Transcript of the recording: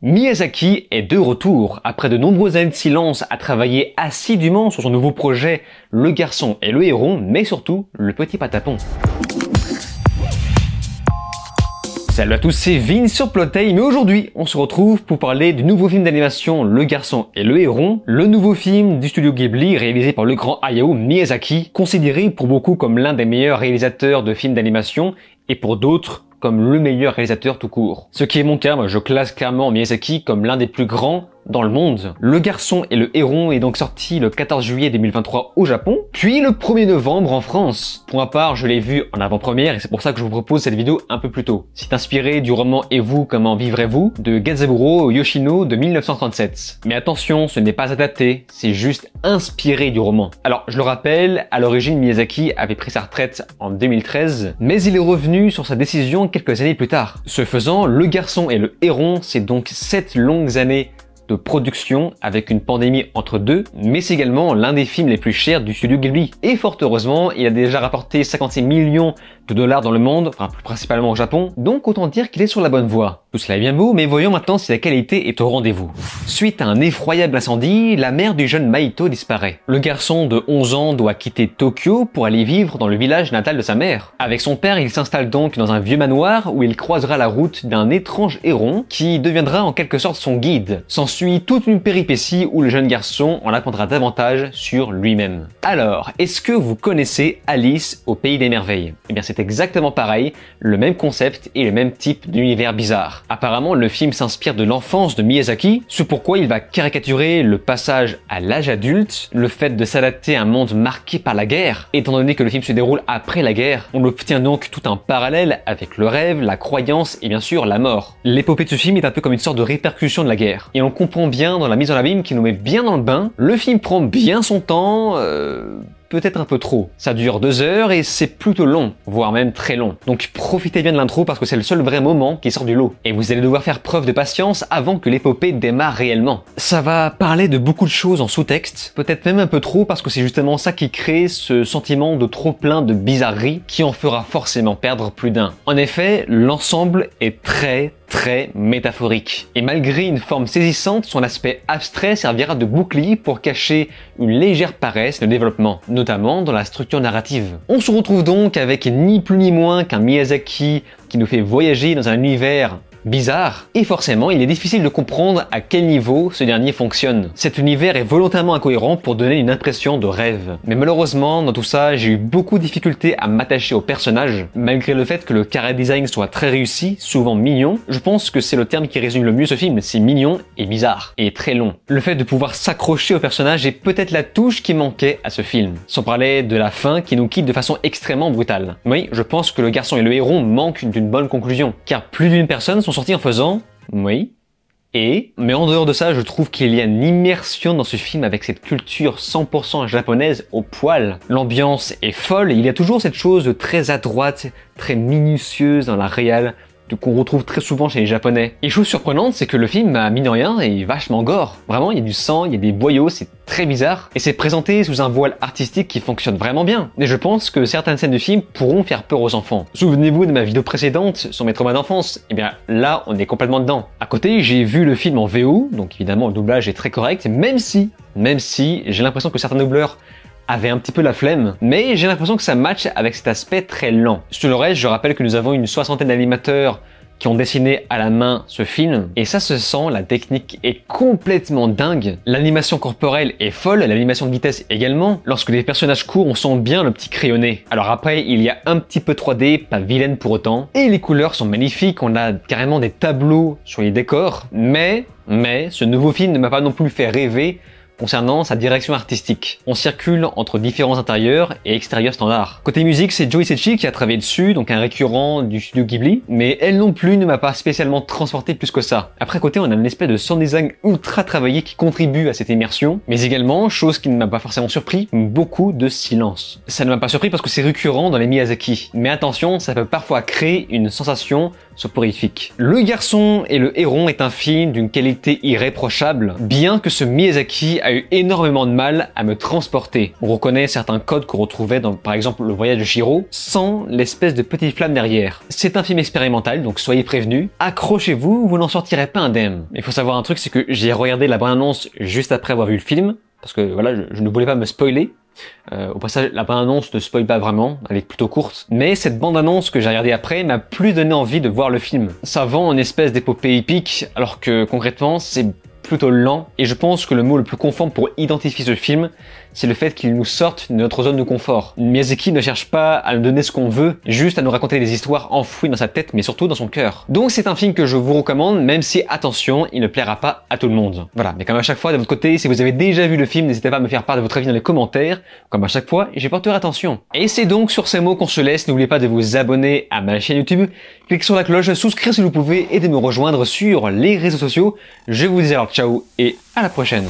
Miyazaki est de retour. Après de nombreuses années de silence, à travailler assidûment sur son nouveau projet Le Garçon et le Héron, mais surtout Le Petit Patapon. Salut à tous, c'est Vince sur Plotay, mais aujourd'hui on se retrouve pour parler du nouveau film d'animation Le Garçon et le Héron, le nouveau film du studio Ghibli réalisé par le grand Hayao Miyazaki, considéré pour beaucoup comme l'un des meilleurs réalisateurs de films d'animation et pour d'autres comme le meilleur réalisateur tout court. Ce qui est mon cas, moi je classe clairement Miyazaki comme l'un des plus grands dans le monde. Le Garçon et le Héron est donc sorti le 14 juillet 2023 au Japon, puis le 1er novembre en France. Pour ma part, je l'ai vu en avant-première et c'est pour ça que je vous propose cette vidéo un peu plus tôt. C'est inspiré du roman Et vous, comment vivrez-vous de Genzaburo Yoshino de 1937. Mais attention, ce n'est pas adapté, c'est juste inspiré du roman. Alors, je le rappelle, à l'origine Miyazaki avait pris sa retraite en 2013, mais il est revenu sur sa décision quelques années plus tard. Ce faisant, Le Garçon et le Héron, c'est donc 7 longues années de production avec une pandémie entre deux, mais c'est également l'un des films les plus chers du studio Ghibli. Et fort heureusement, il a déjà rapporté 56 millions de dollars dans le monde, enfin plus principalement au Japon, donc autant dire qu'il est sur la bonne voie. Tout cela est bien beau, mais voyons maintenant si la qualité est au rendez-vous. Suite à un effroyable incendie, la mère du jeune Maito disparaît. Le garçon de 11 ans doit quitter Tokyo pour aller vivre dans le village natal de sa mère. Avec son père, il s'installe donc dans un vieux manoir où il croisera la route d'un étrange héron qui deviendra en quelque sorte son guide. S'ensuit toute une péripétie où le jeune garçon en apprendra davantage sur lui-même. Alors, est-ce que vous connaissez Alice au Pays des Merveilles? Eh bien c'est exactement pareil, le même concept et le même type d'univers bizarre. Apparemment, le film s'inspire de l'enfance de Miyazaki, ce pourquoi il va caricaturer le passage à l'âge adulte, le fait de s'adapter à un monde marqué par la guerre. Étant donné que le film se déroule après la guerre, on obtient donc tout un parallèle avec le rêve, la croyance et bien sûr la mort. L'épopée de ce film est un peu comme une sorte de répercussion de la guerre. Et on comprend bien dans la mise en abîme qui nous met bien dans le bain. Le film prend bien son temps, peut-être un peu trop. Ça dure 2 heures et c'est plutôt long, voire même très long. Donc profitez bien de l'intro parce que c'est le seul vrai moment qui sort du lot. Et vous allez devoir faire preuve de patience avant que l'épopée démarre réellement. Ça va parler de beaucoup de choses en sous-texte, peut-être même un peu trop parce que c'est justement ça qui crée ce sentiment de trop plein de bizarreries qui en fera forcément perdre plus d'un. En effet, l'ensemble est très métaphorique. Et malgré une forme saisissante, son aspect abstrait servira de bouclier pour cacher une légère paresse de développement, notamment dans la structure narrative. On se retrouve donc avec ni plus ni moins qu'un Miyazaki qui nous fait voyager dans un univers bizarre, et forcément il est difficile de comprendre à quel niveau ce dernier fonctionne. Cet univers est volontairement incohérent pour donner une impression de rêve. Mais malheureusement, dans tout ça, j'ai eu beaucoup de difficultés à m'attacher au personnage, malgré le fait que le chara design soit très réussi, souvent mignon. Je pense que c'est le terme qui résume le mieux ce film, c'est mignon et bizarre, et très long. Le fait de pouvoir s'accrocher au personnage est peut-être la touche qui manquait à ce film, sans parler de la fin qui nous quitte de façon extrêmement brutale. Oui, je pense que Le Garçon et le Héron manquent d'une bonne conclusion, car plus d'une personne sont sortis en faisant « oui ». Mais en dehors de ça, je trouve qu'il y a une immersion dans ce film avec cette culture 100% japonaise au poil. L'ambiance est folle et il y a toujours cette chose de très à droite, très minutieuse dans la réal, qu'on retrouve très souvent chez les Japonais. Et chose surprenante, c'est que le film, mine de rien, est vachement gore. Vraiment, il y a du sang, il y a des boyaux, c'est très bizarre. Et c'est présenté sous un voile artistique qui fonctionne vraiment bien. Et je pense que certaines scènes du film pourront faire peur aux enfants. Souvenez-vous de ma vidéo précédente sur mes traumas d'enfance. Et bien là, on est complètement dedans. À côté, j'ai vu le film en VO, donc évidemment le doublage est très correct, même si j'ai l'impression que certains doubleurs avait un petit peu la flemme, mais j'ai l'impression que ça match avec cet aspect très lent. Sur le reste, je rappelle que nous avons une 60aine d'animateurs qui ont dessiné à la main ce film, et ça se sent, la technique est complètement dingue, l'animation corporelle est folle, l'animation de vitesse également, lorsque les personnages courent, on sent bien le petit crayonné. Alors après, il y a un petit peu 3D, pas vilaine pour autant, et les couleurs sont magnifiques, on a carrément des tableaux sur les décors, mais ce nouveau film ne m'a pas non plus fait rêver concernant sa direction artistique. On circule entre différents intérieurs et extérieurs standards. Côté musique, c'est Joe Hisaishi qui a travaillé dessus, donc un récurrent du studio Ghibli, mais elle non plus ne m'a pas spécialement transporté plus que ça. Après côté, on a une espèce de sound design ultra travaillé qui contribue à cette immersion, mais également, chose qui ne m'a pas forcément surpris, beaucoup de silence. Ça ne m'a pas surpris parce que c'est récurrent dans les Miyazaki, mais attention, ça peut parfois créer une sensation soporifique. Le Garçon et le Héron est un film d'une qualité irréprochable, bien que ce Miyazaki a a eu énormément de mal à me transporter. On reconnaît certains codes qu'on retrouvait dans par exemple Le Voyage de Chihiro, sans l'espèce de petite flamme derrière. C'est un film expérimental, donc soyez prévenus. Accrochez-vous, vous n'en sortirez pas indemne. Il faut savoir un truc, c'est que j'ai regardé la bande-annonce juste après avoir vu le film, parce que voilà, je ne voulais pas me spoiler. Au passage, la bande-annonce ne spoil pas vraiment, elle est plutôt courte. Mais cette bande-annonce que j'ai regardée après m'a plus donné envie de voir le film. Ça vend une espèce d'épopée épique, alors que concrètement, c'est plutôt lent. Et je pense que le mot le plus conforme pour identifier ce film, c'est le fait qu'il nous sorte de notre zone de confort. Miyazaki ne cherche pas à nous donner ce qu'on veut, juste à nous raconter des histoires enfouies dans sa tête, mais surtout dans son cœur. Donc c'est un film que je vous recommande, même si, attention, il ne plaira pas à tout le monde. Voilà, mais comme à chaque fois, de votre côté, si vous avez déjà vu le film, n'hésitez pas à me faire part de votre avis dans les commentaires. Comme à chaque fois, j'y porterai attention. Et c'est donc sur ces mots qu'on se laisse. N'oubliez pas de vous abonner à ma chaîne YouTube, cliquez sur la cloche, souscrire si vous pouvez, et de me rejoindre sur les réseaux sociaux. Je vous dis alors ciao et à la prochaine.